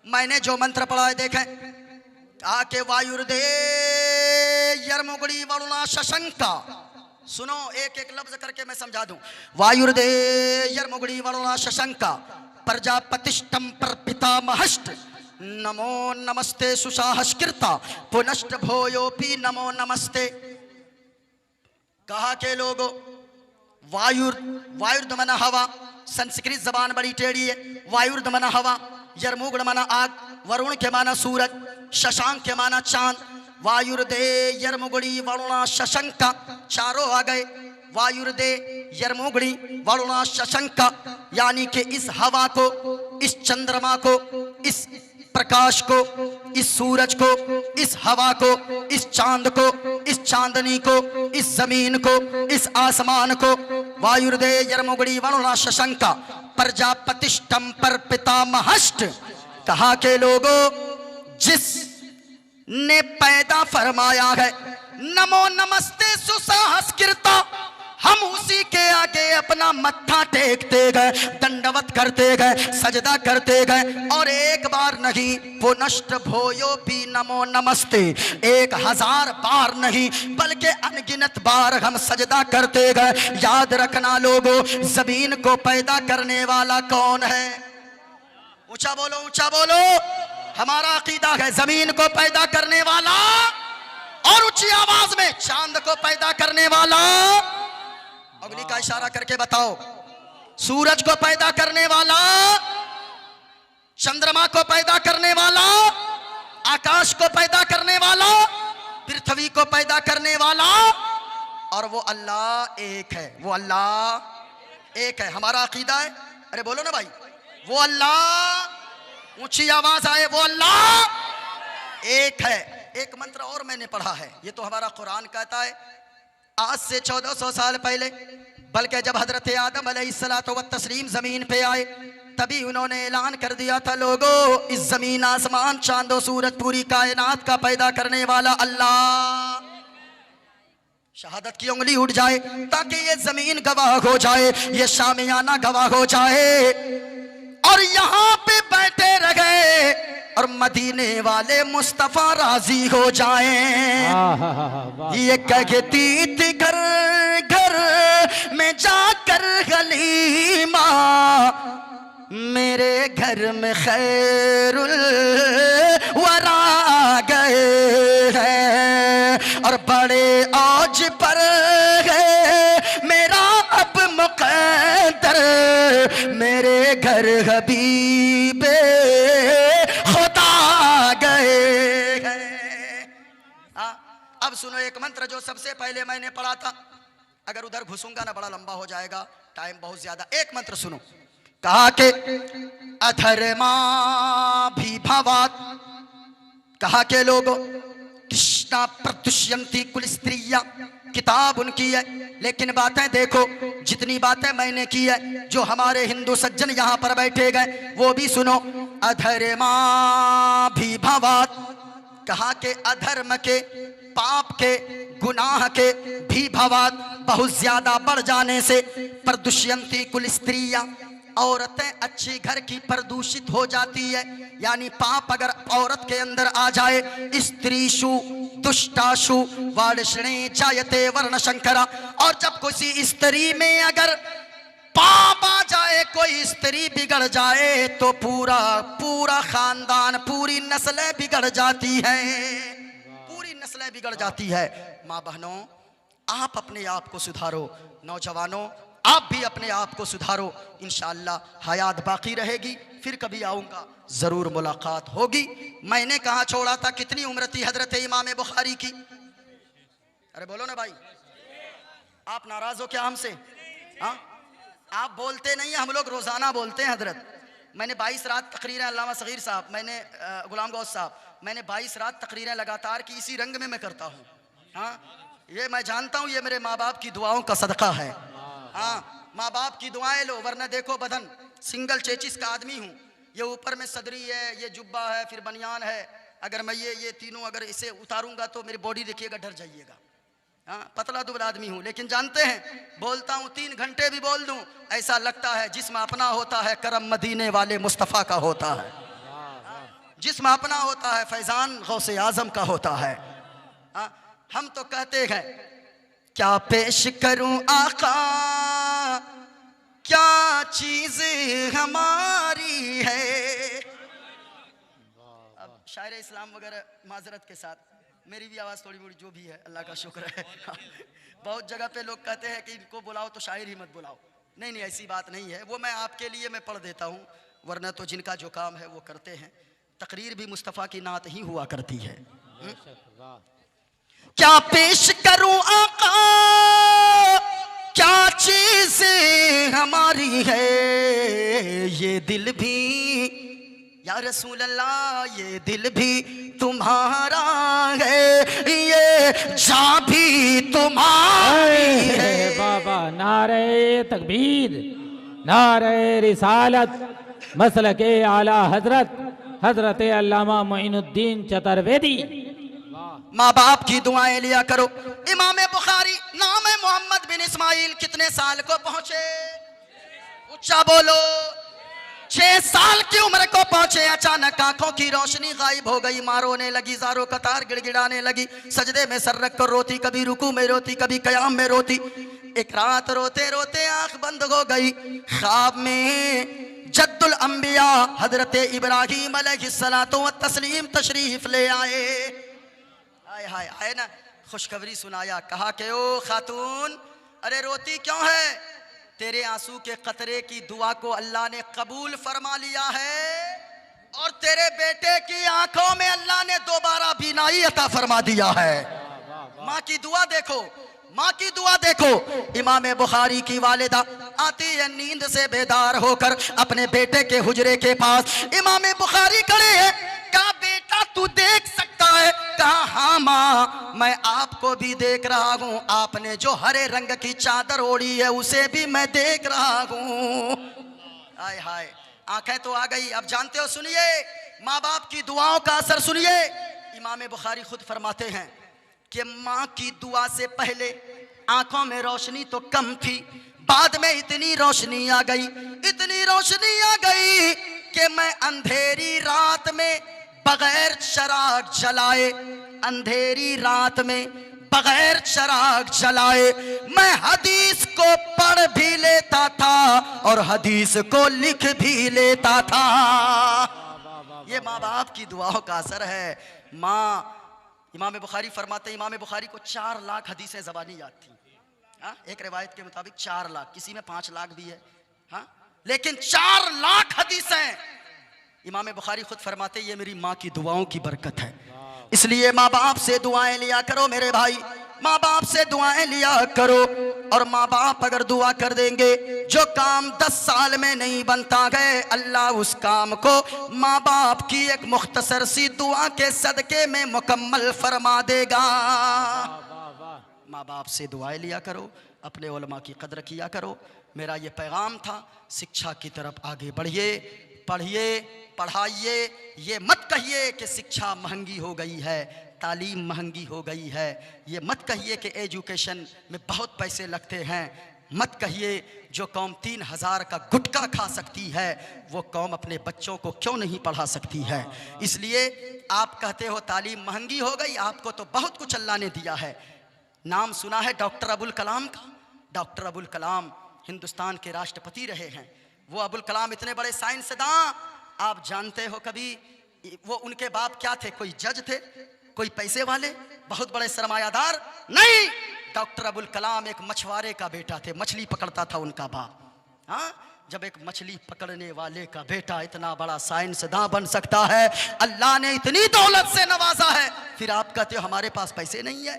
मैंने जो मंत्र पढ़ा है देखें, कहा के वायुर्दे यर्मुगड़ी वरुणा शशंका। सुनो, एक एक लफ्ज करके मैं समझा दूं। वायुर्दे यर्मुगड़ी वरुणा शशंका प्रजापतिष्टम पर पितामहष्ट नमो नमस्ते सुसाहस्कृता पुनष्ट भोयोपि नमो नमस्ते। कहा के लोगों, वायुर्द मना हवा, संस्कृत जबान बड़ी टेढ़ी है। वायुर्द मना हवा, यर्मुगड़ मना आग, वरुण के माना सूरज, शशांक के माना चांद। वायुर्दे यर्मुगड़ी वरुणा शशंका, चारों आ गए। वायुर्दे यर्मुगड़ी वरुणा शशंका, यानी कि इस हवा को, इस चंद्रमा को, इस प्रकाश को, इस सूरज को, इस हवा को, इस चांद को, इस चांदनी को, इस जमीन को, इस आसमान को। वायुर्दे यर्मुगड़ी वरुणा शशंका प्रजापतिष्टम पर पितामहष्ट। कहा के लोगों, जिस ने पैदा फरमाया है, नमो नमस्ते सुसाहस्कृता, हम उसी के आगे अपना मत्था टेकते गए, दंडवत करते गए, सजदा करते गए। और एक बार नहीं, पुनष्ट भोयो भी नमो नमस्ते, 1000 बार नहीं बल्कि अनगिनत बार हम सजदा करते गए। याद रखना लोगों, जमीन को पैदा करने वाला कौन है? ऊंचा बोलो, ऊंचा बोलो। हमारा अकीदा है जमीन को पैदा करने वाला, और ऊंची आवाज में चांद को पैदा करने वाला। उंगली का इशारा करके बताओ। सूरज को पैदा करने वाला, चंद्रमा को पैदा करने वाला, आकाश को पैदा करने वाला, पृथ्वी को पैदा करने वाला, और वो अल्लाह एक है। वो अल्लाह एक है, हमारा अकीदा है। अरे बोलो ना भाई, वो अल्लाह, ऊंची आवाज आए, वो अल्लाह एक है। एक मंत्र और मैंने पढ़ा है, ये तो हमारा कुरान कहता है। आज से 1400 साल पहले, बल्कि जब हजरत आदम अलैहिस्सलातो व तस्लीम जमीन पे आए, तभी उन्होंने ऐलान कर दिया था, लोगों इस जमीन आसमान चांदो सूरज पूरी कायनात का पैदा करने वाला अल्लाह। शहादत की उंगली उठ जाए ताकि ये जमीन गवाह हो जाए, ये शामियाना गवाह हो जाए, और यहाँ पे बैठे रह गए और मदीने वाले मुस्तफा राजी हो जाएं। ये कहती थी घर घर में जाकर हलीमा, मेरे घर में खैरुल वरा गए हैं, और बड़े औज पर है मेरा अब मुक़द्दर, मेरे घर हबीबे अब सुनो एक मंत्र जो सबसे पहले मैंने पढ़ा था। अगर उधर घुसूंगा ना बड़ा लंबा हो जाएगा, टाइम बहुत ज्यादा। एक मंत्र सुनो। कहा के अधर्मा भी भवात, कहा के लोगों कृष्णा प्रतुष्यंती कुल स्त्रिया, किताब उनकी है, लेकिन बातें देखो, जितनी बातें मैंने की है, जो हमारे हिंदू सज्जन यहाँ पर बैठे गए वो भी सुनो। अधर्मा भी भवात, कहा के अधर्म के, पाप के, गुनाह के भी भवात, बहुत ज्यादा बढ़ जाने से, प्रदुष्यंती कुल स्त्रियां, औरतें अच्छी घर की प्रदूषित हो जाती है। यानी पाप अगर औरत के अंदर आ जाए, स्त्रीषु दुष्टाशु वार्ष्णे जायते वर्ण शंकरा, और जब किसी स्त्री में अगर पाप आ जाए, कोई स्त्री बिगड़ जाए, तो पूरा पूरा खानदान, पूरी नस्लें बिगड़ जाती हैं, पूरी नस्लें बिगड़ जाती है। माँ बहनों, आप अपने आप को सुधारो, नौजवानों आप भी अपने आप को सुधारो। इंशाअल्लाह हयात बाकी रहेगी, फिर कभी आऊँगा, ज़रूर मुलाकात होगी। मैंने कहाँ छोड़ा था, कितनी उम्र थी हजरत इमाम बुखारी की? अरे बोलो ना भाई, आप नाराज़ हो क्या हमसे? हाँ, आप बोलते नहीं हैं, हम लोग रोज़ाना बोलते हैं हजरत। मैंने 22 रात तकरीरें, अल्लामा सगीर साहब, मैंने गुलाम गौस साहब, मैंने 22 रात तकरीरें लगातार की, इसी रंग में मैं करता हूँ। हाँ, ये मैं जानता हूँ, ये मेरे माँ बाप की दुआओं का सदका है। हाँ, माँ बाप की दुआएं लो, वरना देखो बदन, सिंगल चेचिस का आदमी हूँ। ये ऊपर में सदरी है, ये जुब्बा है, फिर बनियान है। अगर मैं ये तीनों अगर इसे उतारूंगा तो मेरी बॉडी देखिएगा, डर जाइएगा। हाँ, पतला दुबला आदमी हूँ, लेकिन जानते हैं बोलता हूँ 3 घंटे भी बोल दूँ, ऐसा लगता है जिस्म अपना होता है, करम मदीने वाले मुस्तफ़ा का होता है। जिस्म अपना होता है, फैजान गौसे आजम का होता है। हम तो कहते हैं क्या पेश करूं आका, क्या चीज हमारी है। अब शायर इस्लाम वगैरह माजरत के साथ, मेरी भी आवाज़ थोड़ी बड़ी जो भी है अल्लाह का शुक्र है। बहुत जगह पे लोग कहते हैं कि इनको बुलाओ तो शायर ही मत बुलाओ। नहीं नहीं, ऐसी बात नहीं है। वो मैं आपके लिए मैं पढ़ देता हूँ, वरना तो जिनका जो काम है वो करते हैं। तकरीर भी मुस्तफ़ा की नात ही हुआ करती है। क्या पेश करूं आका, क्या चीज हमारी है, ये दिल भी या रसूल अल्लाह, ये दिल भी तुम्हारा है, ये जान भी तुम्हारी है। बाबा नारे तकबीर, नारे रिसालत, मसलके आला हजरत हजरत अल्लामा मोइनुद्दीन चतुर्वेदी। माँ बाप की दुआएं लिया करो। इमाम बुखारी नाम है मोहम्मद बिन इस्माइल, कितने साल को पहुंचे? ऊंचा बोलो। 6 साल की उम्र को पहुंचे। अचानक आंखों की रोशनी गायब हो गई, माँ रोने लगी, ज़ारो कतार गिड़गिड़ाने लगी, सजदे में सर रख कर रोती, कभी रुकू में रोती, कभी कयाम में रोती। एक रात रोते रोते आंख बंद हो गई। ख्वाब में जद्दुल अंबिया हजरत इब्राहीम अलैहिस्सलातु व तस्लीम तशरीफ ले आए। हाय हाय आए ना, खुशखबरी सुनाया। कहा कि ओ खातून, अरे रोती क्यों है? तेरे आंसू के कतरे की दुआ को अल्लाह ने कबूल फरमा लिया है और तेरे बेटे की आंखों में अल्लाह ने दोबारा बीनाई अता फरमा दिया है। माँ की दुआ देखो, माँ की दुआ देखो। इमाम बुखारी की वालिदा आती है नींद से बेदार होकर अपने बेटे के हुजरे के पास। इमाम बुखारी खड़े हैं। कहा बेटा तू देख सकता है? कहा हाँ माँ, मैं आपको भी देख रहा हूँ, आपने जो हरे रंग की चादर ओढ़ी है उसे भी मैं देख रहा हूँ। हाय हाय, आंखें तो आ गई। अब जानते हो, सुनिए माँ बाप की दुआओं का असर सुनिए। इमाम बुखारी खुद फरमाते हैं कि माँ की दुआ से पहले आंखों में रोशनी तो कम थी, बाद में इतनी रोशनी आ गई, इतनी रोशनी आ गई कि मैं अंधेरी रात में बगैर चिराग जलाए, अंधेरी रात में बगैर चिराग जलाए मैं हदीस को पढ़ भी लेता था और हदीस को लिख भी लेता था। ये माँ बाप की दुआओं का असर है। माँ, इमाम बुखारी फरमाते, इमाम बुखारी को 4 लाख हदीसें ज़बानी याद थी। एक रिवायत के मुताबिक 4 लाख, किसी में 5 लाख भी है। लेकिन 4 लाख हदीसें। इमाम बुखारी खुद फरमाते, ये मेरी माँ की दुआओं की बरकत है। इसलिए माँ बाप से दुआएं लिया करो मेरे भाई, माँ बाप से दुआएं लिया करो। और माँ बाप अगर दुआ कर देंगे, जो काम 10 साल में नहीं बनता गए, अल्लाह उस काम को माँ बाप की एक मुख्तसर सी दुआ के सदके में मुकम्मल फरमा देगा। माँ बाप से दुआएं लिया करो, अपने उलमा की कदर किया करो। मेरा ये पैगाम था, शिक्षा की तरफ आगे बढ़िए, पढ़िए, पढ़ाइए। ये मत कहिए कि शिक्षा महंगी हो गई है, तालीम महंगी हो गई है। ये मत कहिए कि एजुकेशन में बहुत पैसे लगते हैं। मत कहिए जो कौम 3000 का गुटखा खा सकती है, वो कौम अपने बच्चों को क्यों नहीं पढ़ा सकती है। इसलिए आप कहते हो तालीम महंगी हो गई, आपको तो बहुत कुछ अल्लाह ने दिया है। नाम सुना है डॉक्टर अबुल कलाम का? डॉक्टर अबुल कलाम हिंदुस्तान के राष्ट्रपति रहे हैं। वो अबुल कलाम इतने बड़े साइंसदान, आप जानते हो कभी वो उनके बाप क्या थे? कोई जज थे, कोई पैसे वाले, बहुत बड़े सरमायादार? नहीं, डॉक्टर अबुल कलाम एक मछुआरे का बेटा थे, मछली पकड़ता था उनका बाप। जब एक मछली पकड़ने वाले का बेटा इतना बड़ा साइंसदान बन सकता है, अल्लाह ने इतनी दौलत से नवाजा है, फिर आप कहते हो हमारे पास पैसे नहीं है।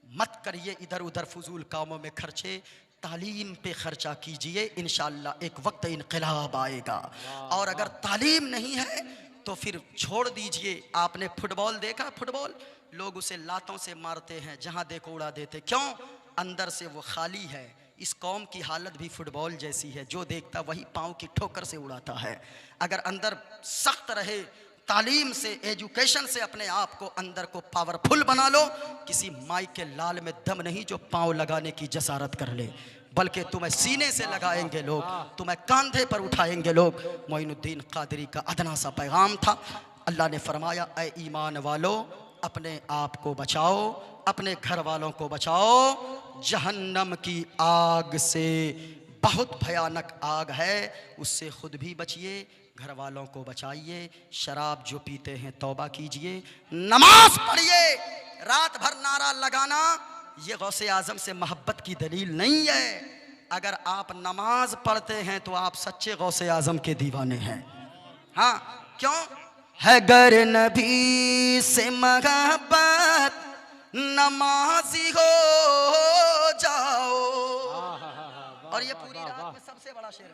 मत करिए इधर उधर फजूल कामों में खर्चे, तालीम पे खर्चा कीजिए। इंशाअल्लाह एक वक्त इनकलाब आएगा। और अगर तालीम नहीं है तो फिर छोड़ दीजिए। आपने फुटबॉल देखा? फुटबॉल लोग उसे लातों से मारते हैं, जहां देखो उड़ा देते। क्यों? अंदर से वो खाली है। इस कौम की हालत भी फुटबॉल जैसी है, जो देखता वही पाँव की ठोकर से उड़ाता है। अगर अंदर सख्त रहे, तालीम से, एजुकेशन से अपने आप को अंदर को पावरफुल बना लो। किसी माई के लाल में दम नहीं जो पाँव लगाने की जसारत कर ले, बल्कि तुम्हें सीने से लगाएंगे लोग, तुम्हें कंधे पर उठाएंगे लोग। मोइनुद्दीन कादरी का अदना सा पैगाम था। अल्लाह ने फरमाया, ऐ ईमान वालों, अपने आप को बचाओ, अपने घर वालों को बचाओ, जहन्नम की आग से, बहुत भयानक आग है, उससे खुद भी बचिए, घर वालों को बचाइए। शराब जो पीते हैं तौबा कीजिए, नमाज पढ़िए। रात भर नारा लगाना ये गौसे आजम से मोहब्बत की दलील नहीं है। अगर आप नमाज पढ़ते हैं तो आप सच्चे गौसे आजम के दीवाने हैं। हाँ, क्यों है गर नबी से मोहब्बत, नमाजी हो जाओ। और ये पूरी रात में सबसे बड़ा शेर है,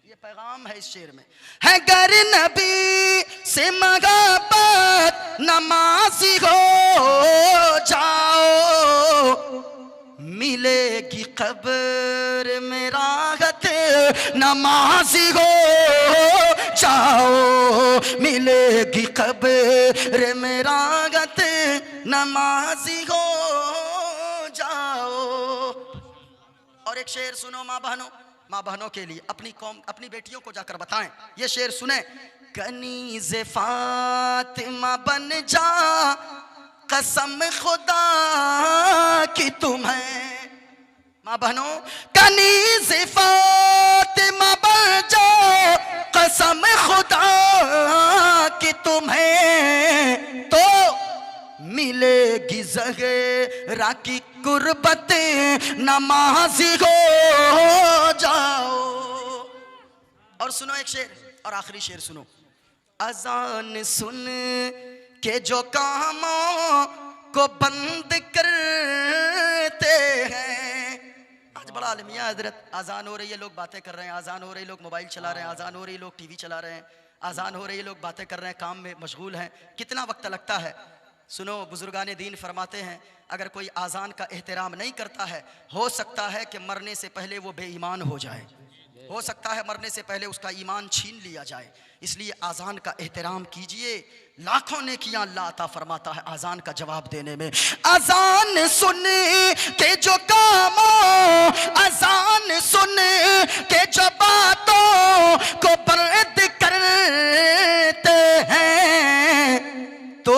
ये पैगाम है इस शेर में, है गर नबी से मोहब्बत, नमाजी हो जाओ, मिलेगी कब्र में राहत, नमाजी हो जाओ, मिलेगी कब्र में राहत, नमाजी हो जाओ। और एक शेर सुनो माँ बहनों के लिए, अपनी कौम, अपनी बेटियों को जाकर बताएं। ये शेर सुने, कनीज़े फातिमा बन जा, कसम खुदा की तुम्हें। माँ बहनों, कनीज़े फातिमा बन जा, कसम खुदा की तुम्हें, तो मिलेगी ज़हरा की कुर्बत, नमाज़ी हो जाओ। और सुनो एक शेर, और आखिरी शेर सुनो, अजान सुन के जो कामों को बंद करते हैं। आज बड़ा आलमिया हजरत, आज़ान हो रही है, लोग बातें कर रहे हैं, आज़ान हो रही, लोग मोबाइल चला रहे हैं, आज़ान हो रही, लोग टीवी चला रहे हैं, आज़ान हो रही, लोग बातें कर रहे हैं, काम में मशगूल हैं। कितना वक्त लगता है। सुनो, बुजुर्गान दीन फरमाते हैं, अगर कोई आज़ान का एहतराम नहीं करता है, हो सकता है कि मरने से पहले वो बेईमान हो जाए, हो सकता है मरने से पहले उसका ईमान छीन लिया जाए। इसलिए आज़ान का एहतराम कीजिए। लाखों ने किया अल्लाह अता फरमाता है आज़ान का जवाब देने में। आज़ान सुन के जो कामों, आज़ान सुन के जो बातों को बर्द करते हैं, तो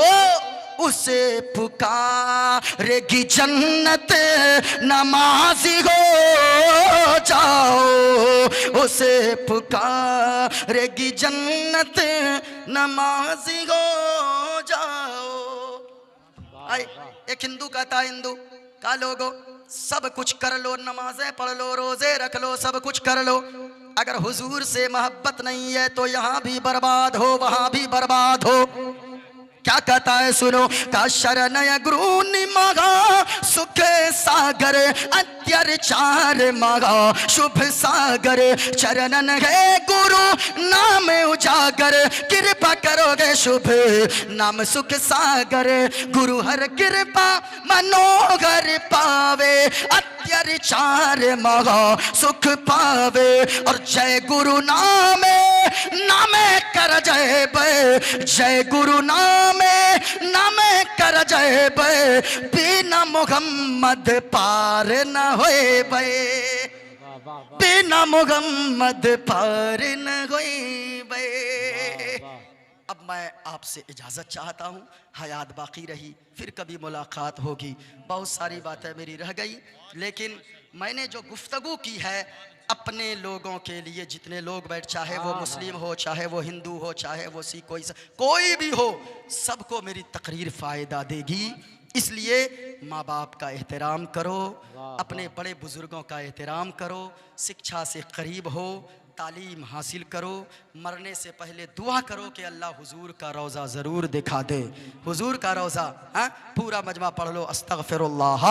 उसे पुकारेगी जन्नत, नमाज़ी हो जाओ, उसे पुकारेगी जन्नत, नमाज़ी हो जाओ। एक हिंदू कहता है, हिंदू का लोगो सब कुछ कर लो, नमाजें पढ़ लो, रोजे रख लो, सब कुछ कर लो, अगर हुजूर से मोहब्बत नहीं है तो यहाँ भी बर्बाद हो, वहाँ भी बर्बाद हो। क्या कहता है सुनो, का शरणय गुरु निमगा, सुख सागर अत्याचार मगा, शुभ सागर चरणन है गुरु नाम उजागर, कृपा करोगे शुभ नाम सुख सागर, गुरु हर कृपा मनोहर पावे, अत्याचार मगा सुख पावे। और जय गुरु नामे नामे कर जय बे, जय गुरु नामे नामे कर जय बे, बिना मुहम्मद पार न होए बे, बिना मुहम्मद पार न होए बे। अब मैं आपसे इजाज़त चाहता हूँ, हयात बाकी रही, फिर कभी मुलाकात होगी। बहुत सारी बातें मेरी रह गई, लेकिन मैंने जो गुफ्तगू की है अपने लोगों के लिए, जितने लोग बैठ, चाहे वो मुस्लिम हो, चाहे वो हिंदू हो, चाहे वो सिख, कोई भी हो, सबको मेरी तकरीर फ़ायदा देगी। इसलिए माँ बाप का एहतराम करो, अपने बड़े बुज़ुर्गों का एहतराम करो, शिक्षा से करीब हो, तालीम हासिल करो, मरने से पहले दुआ करो कि अल्लाह हुजूर का रोज़ा ज़रूर दिखा दे, हुजूर का रोज़ा। हाँ, पूरा मजमा पढ़ लो, अस्तगफिरुल्लाह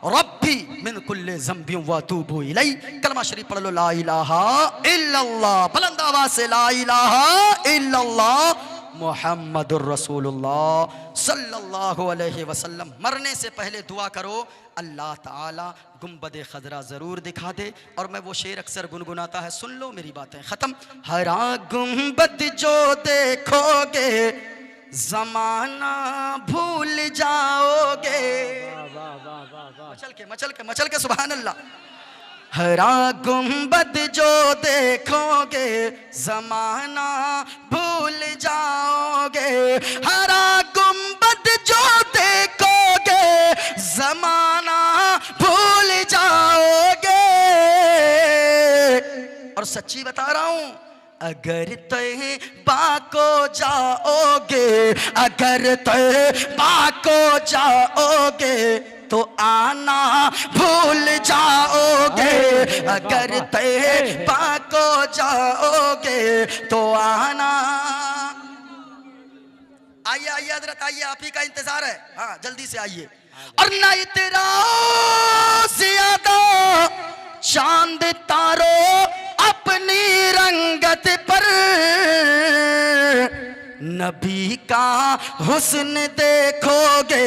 रब्बी मिन कुल्ले ज़ंबिन व अतूबु इलैह। कलमा शरीफ पढ़ लो, ला इलाहा इल्लल्लाह, बुलंद आवाज़ से ला इलाहा इल्लल्लाह मुहम्मदुर रसूलुल्लाह सल्लल्लाहु अलैहि वसल्लम। मरने से पहले दुआ करो, अल्लाह ताला गुंबद खजरा ज़रूर दिखा दे। और मैं वो शेर अक्सर गुनगुनाता है, सुन लो मेरी बातें ख़त्म। हरा गुंबद जो देखोगे ज़माना भूल जाओगे। मचल के सुभान अल्लाह। हरा गुंबद जो देखोगे जमाना भूल जाओगे, हरा गुंबद जो देखोगे जमाना भूल जाओगे। और सच्ची बता रहा हूं, अगर तैबा को जाओगे, अगर तैबा को जाओगे तो आना भूल जाओगे, अगर तैबा को जाओगे तो आना। आइए आइए हजरत आइए, आप ही का इंतजार है, हाँ जल्दी से आइए। और न इतराओ ज्यादा चांद तारों अपनी रंगत पर, नबी का हुस्न देखोगे,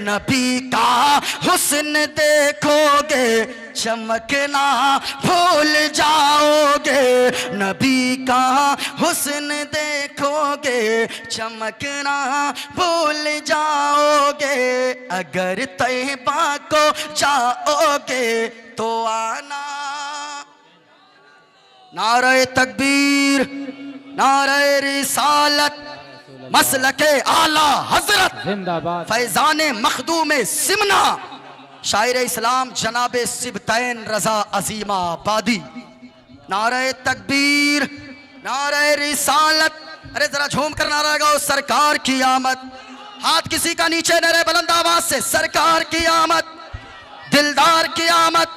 नबी का हुस्न देखोगे चमकना भूल जाओगे, नबी का हुस्न देखोगे चमकना भूल जाओगे। अगर तैबा को जाओगे तो आना। नारे तकबीर, नारे रिसालत, मसलके आला हजरत जिंदाबाद। फैजाने मखदूम सिमना, शायर इस्लाम जनाबे सिबतैन रजा अजीमा आबादी। नारे तकबीर, नारे रिसालत। अरे जरा झूम कर नारा लगाओ, सरकार की आमद। हाथ किसी का नीचे न रहे, बुलंद आवाज से सरकार की आमद, दिलदार की आमद,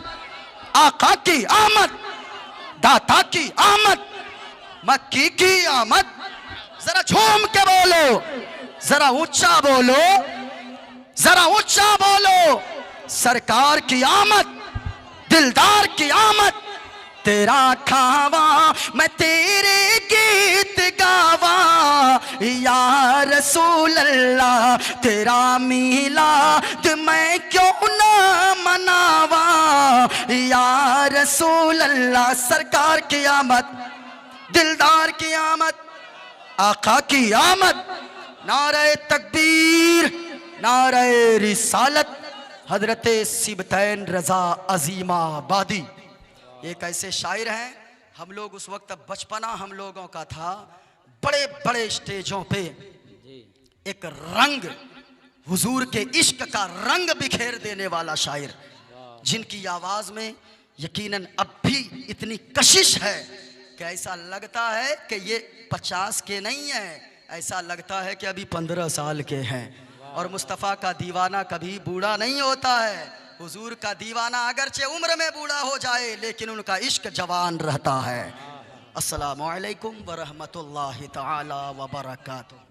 आका की आमद, दाता की आमद, मक्की की आमद। जरा झूम के बोलो, जरा ऊंचा बोलो, जरा ऊंचा बोलो, सरकार की आमद, दिलदार की आमद। तेरा खावा मैं तेरे गीत गावा या रसूल अल्लाह, तेरा मिलाद मैं क्यों ना मनावा या रसूल अल्लाह। सरकार की आमद, दिलदार की आमद, आका की आमद। नारे तकबीर, नारे रिसालत, हजरत सिबतैन रजा अजीमा आबादी। एक ऐसे शायर हैं, हम लोग उस वक्त बचपना हम लोगों का था, बड़े बड़े स्टेजों पे एक रंग, हुजूर के इश्क का रंग बिखेर देने वाला शायर, जिनकी आवाज में यकीनन अब भी इतनी कशिश है कि ऐसा लगता है कि ये 50 के नहीं है, ऐसा लगता है कि अभी 15 साल के हैं। और मुस्तफ़ा का दीवाना कभी बूढ़ा नहीं होता है। हुजूर का दीवाना अगरचे उम्र में बूढ़ा हो जाए लेकिन उनका इश्क जवान रहता है। अस्सलामु अलैकुम व रहमतुल्लाहि तआला व बरकातुहू।